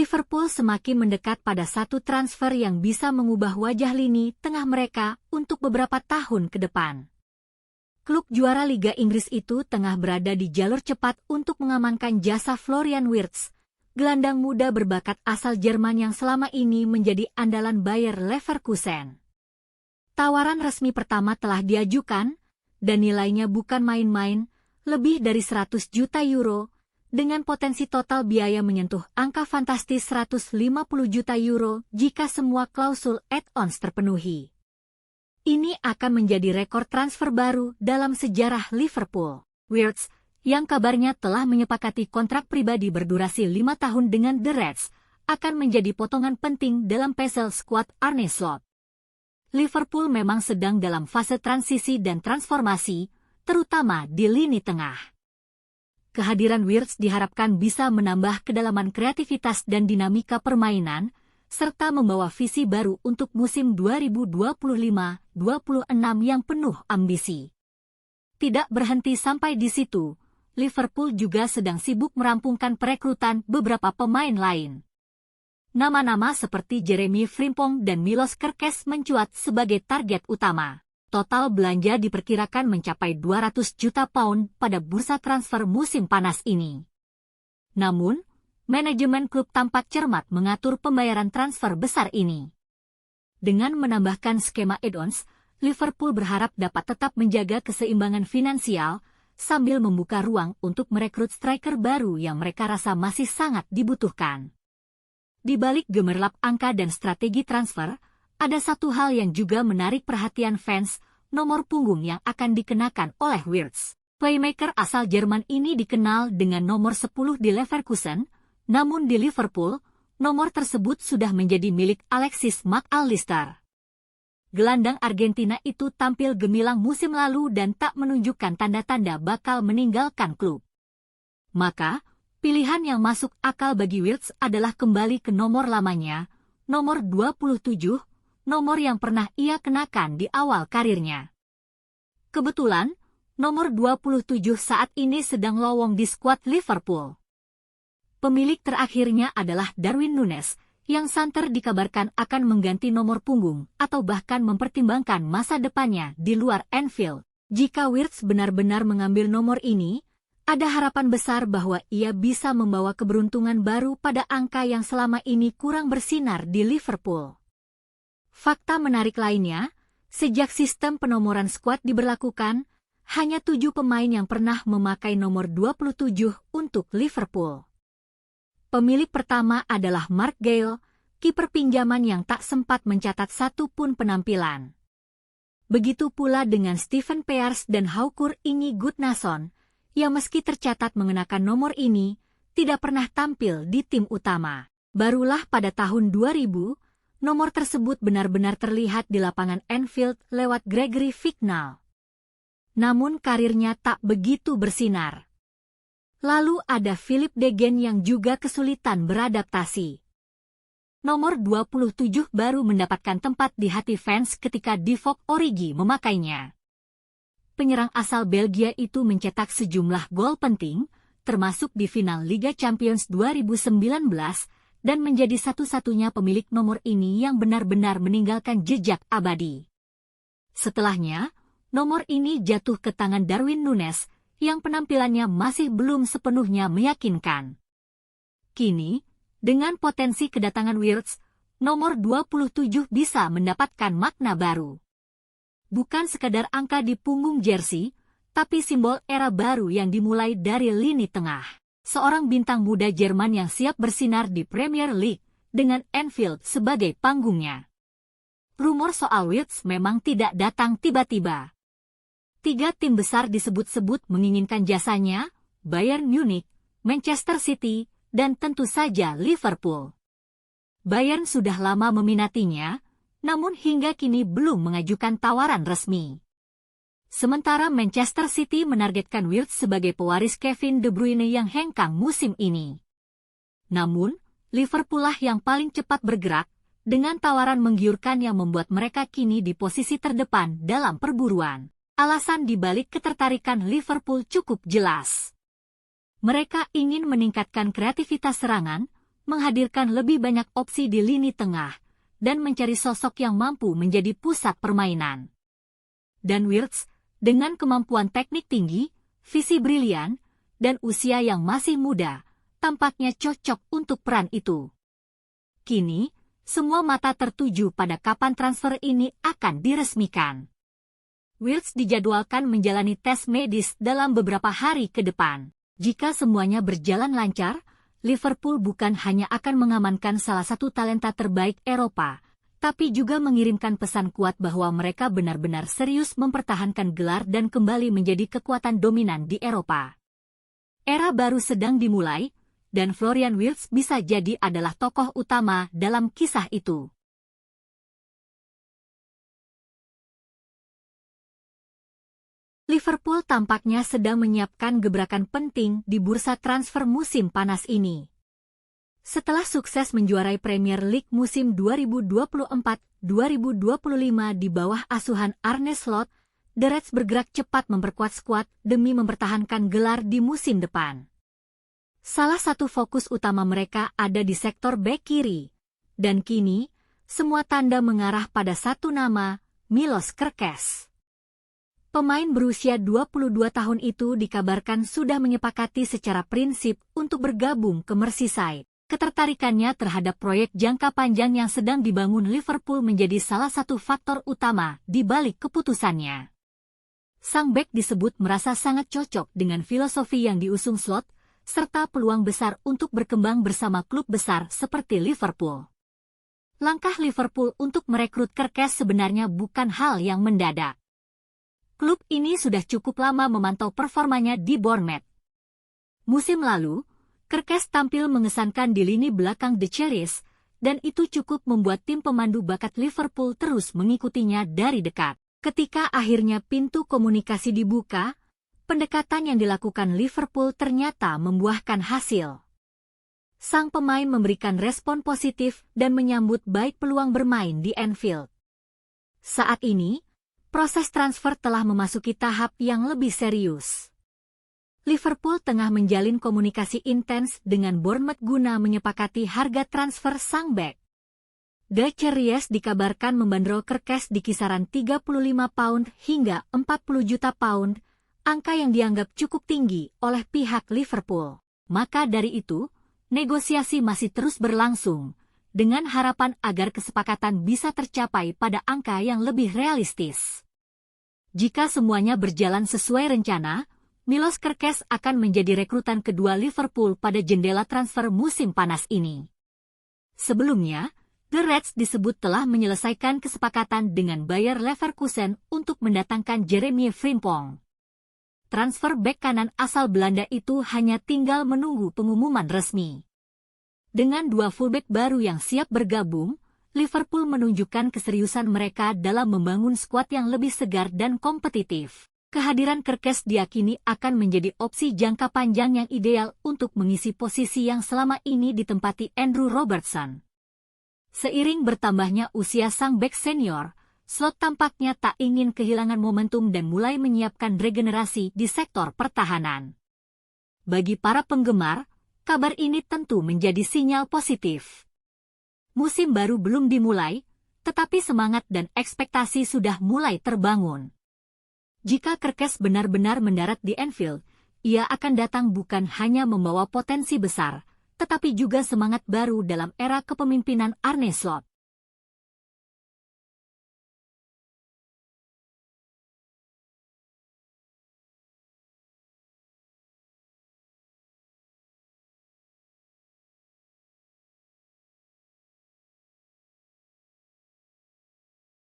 Liverpool semakin mendekat pada satu transfer yang bisa mengubah wajah lini tengah mereka untuk beberapa tahun ke depan. Klub juara Liga Inggris itu tengah berada di jalur cepat untuk mengamankan jasa Florian Wirtz, gelandang muda berbakat asal Jerman yang selama ini menjadi andalan Bayer Leverkusen. Tawaran resmi pertama telah diajukan, dan nilainya bukan main-main, lebih dari 100 juta euro, dengan potensi total biaya menyentuh angka fantastis 150 juta euro jika semua klausul add-ons terpenuhi. Ini akan menjadi rekor transfer baru dalam sejarah Liverpool. Wirtz, yang kabarnya telah menyepakati kontrak pribadi berdurasi 5 tahun dengan The Reds, akan menjadi potongan penting dalam puzzle skuad Arne Slot. Liverpool memang sedang dalam fase transisi dan transformasi, terutama di lini tengah. Kehadiran Wirtz diharapkan bisa menambah kedalaman kreativitas dan dinamika permainan, serta membawa visi baru untuk musim 2025-26 yang penuh ambisi. Tidak berhenti sampai di situ, Liverpool juga sedang sibuk merampungkan perekrutan beberapa pemain lain. Nama-nama seperti Jeremy Frimpong dan Milos Kerkez mencuat sebagai target utama. Total belanja diperkirakan mencapai 200 juta pound pada bursa transfer musim panas ini. Namun, manajemen klub tampak cermat mengatur pembayaran transfer besar ini. Dengan menambahkan skema add-ons, Liverpool berharap dapat tetap menjaga keseimbangan finansial sambil membuka ruang untuk merekrut striker baru yang mereka rasa masih sangat dibutuhkan. Di balik gemerlap angka dan strategi transfer, ada satu hal yang juga menarik perhatian fans, nomor punggung yang akan dikenakan oleh Wirtz. Playmaker asal Jerman ini dikenal dengan nomor 10 di Leverkusen, namun di Liverpool, nomor tersebut sudah menjadi milik Alexis Mac Allister. Gelandang Argentina itu tampil gemilang musim lalu dan tak menunjukkan tanda-tanda bakal meninggalkan klub. Maka, pilihan yang masuk akal bagi Wirtz adalah kembali ke nomor lamanya, nomor 27, nomor yang pernah ia kenakan di awal karirnya. Kebetulan, nomor 27 saat ini sedang lowong di skuad Liverpool. Pemilik terakhirnya adalah Darwin Núñez, yang santer dikabarkan akan mengganti nomor punggung atau bahkan mempertimbangkan masa depannya di luar Anfield. Jika Wirtz benar-benar mengambil nomor ini, ada harapan besar bahwa ia bisa membawa keberuntungan baru pada angka yang selama ini kurang bersinar di Liverpool. Fakta menarik lainnya, sejak sistem penomoran skuad diberlakukan, hanya 7 pemain yang pernah memakai nomor 27 untuk Liverpool. Pemilik pertama adalah Mark Gale, kiper pinjaman yang tak sempat mencatat satu pun penampilan. Begitu pula dengan Steven Pears dan Haukur Ingi Gudnason, yang meski tercatat mengenakan nomor ini, tidak pernah tampil di tim utama. Barulah pada tahun 2000, nomor tersebut benar-benar terlihat di lapangan Anfield lewat Gregory Vignal. Namun karirnya tak begitu bersinar. Lalu ada Philip De Gene yang juga kesulitan beradaptasi. Nomor 27 baru mendapatkan tempat di hati fans ketika Divock Origi memakainya. Penyerang asal Belgia itu mencetak sejumlah gol penting, termasuk di final Liga Champions 2019, dan menjadi satu-satunya pemilik nomor ini yang benar-benar meninggalkan jejak abadi. Setelahnya, nomor ini jatuh ke tangan Darwin Núñez, yang penampilannya masih belum sepenuhnya meyakinkan. Kini, dengan potensi kedatangan Wirtz, nomor 27 bisa mendapatkan makna baru. Bukan sekadar angka di punggung jersey, tapi simbol era baru yang dimulai dari lini tengah. Seorang bintang muda Jerman yang siap bersinar di Premier League, dengan Anfield sebagai panggungnya. Rumor soal Wirtz memang tidak datang tiba-tiba. 3 tim besar disebut-sebut menginginkan jasanya, Bayern Munich, Manchester City, dan tentu saja Liverpool. Bayern sudah lama meminatinya, namun hingga kini belum mengajukan tawaran resmi. Sementara Manchester City menargetkan Wirtz sebagai pewaris Kevin De Bruyne yang hengkang musim ini. Namun, Liverpool lah yang paling cepat bergerak, dengan tawaran menggiurkan yang membuat mereka kini di posisi terdepan dalam perburuan. Alasan dibalik ketertarikan Liverpool cukup jelas. Mereka ingin meningkatkan kreativitas serangan, menghadirkan lebih banyak opsi di lini tengah, dan mencari sosok yang mampu menjadi pusat permainan. Dan Wirtz, dengan kemampuan teknik tinggi, visi brilian, dan usia yang masih muda, tampaknya cocok untuk peran itu. Kini, semua mata tertuju pada kapan transfer ini akan diresmikan. Wirtz dijadwalkan menjalani tes medis dalam beberapa hari ke depan. Jika semuanya berjalan lancar, Liverpool bukan hanya akan mengamankan salah satu talenta terbaik Eropa, tapi juga mengirimkan pesan kuat bahwa mereka benar-benar serius mempertahankan gelar dan kembali menjadi kekuatan dominan di Eropa. Era baru sedang dimulai, dan Florian Wirtz bisa jadi adalah tokoh utama dalam kisah itu. Liverpool tampaknya sedang menyiapkan gebrakan penting di bursa transfer musim panas ini. Setelah sukses menjuarai Premier League musim 2024-2025 di bawah asuhan Arne Slot, The Reds bergerak cepat memperkuat skuad demi mempertahankan gelar di musim depan. Salah satu fokus utama mereka ada di sektor bek kiri, dan kini, semua tanda mengarah pada satu nama, Milos Kerkez. Pemain berusia 22 tahun itu dikabarkan sudah menyepakati secara prinsip untuk bergabung ke Merseyside. Ketertarikannya terhadap proyek jangka panjang yang sedang dibangun Liverpool menjadi salah satu faktor utama di balik keputusannya. Sang bek disebut merasa sangat cocok dengan filosofi yang diusung Slot, serta peluang besar untuk berkembang bersama klub besar seperti Liverpool. Langkah Liverpool untuk merekrut Kerkez sebenarnya bukan hal yang mendadak. Klub ini sudah cukup lama memantau performanya di Bournemouth. Musim lalu, Kerkez tampil mengesankan di lini belakang The Cherries, dan itu cukup membuat tim pemandu bakat Liverpool terus mengikutinya dari dekat. Ketika akhirnya pintu komunikasi dibuka, pendekatan yang dilakukan Liverpool ternyata membuahkan hasil. Sang pemain memberikan respon positif dan menyambut baik peluang bermain di Anfield. Saat ini, proses transfer telah memasuki tahap yang lebih serius. Liverpool tengah menjalin komunikasi intens dengan Bournemouth guna menyepakati harga transfer sang bek. The Cherries dikabarkan membandrol Kerkez di kisaran 35 pound hingga 40 juta pound, angka yang dianggap cukup tinggi oleh pihak Liverpool. Maka dari itu, negosiasi masih terus berlangsung, dengan harapan agar kesepakatan bisa tercapai pada angka yang lebih realistis. Jika semuanya berjalan sesuai rencana, Milos Kerkez akan menjadi rekrutan kedua Liverpool pada jendela transfer musim panas ini. Sebelumnya, The Reds disebut telah menyelesaikan kesepakatan dengan Bayer Leverkusen untuk mendatangkan Jeremy Frimpong. Transfer bek kanan asal Belanda itu hanya tinggal menunggu pengumuman resmi. Dengan dua fullback baru yang siap bergabung, Liverpool menunjukkan keseriusan mereka dalam membangun skuad yang lebih segar dan kompetitif. Kehadiran Kerkez diyakini akan menjadi opsi jangka panjang yang ideal untuk mengisi posisi yang selama ini ditempati Andrew Robertson. Seiring bertambahnya usia sang bek senior, Slot tampaknya tak ingin kehilangan momentum dan mulai menyiapkan regenerasi di sektor pertahanan. Bagi para penggemar, kabar ini tentu menjadi sinyal positif. Musim baru belum dimulai, tetapi semangat dan ekspektasi sudah mulai terbangun. Jika Kerkez benar-benar mendarat di Anfield, ia akan datang bukan hanya membawa potensi besar, tetapi juga semangat baru dalam era kepemimpinan Arne Slot.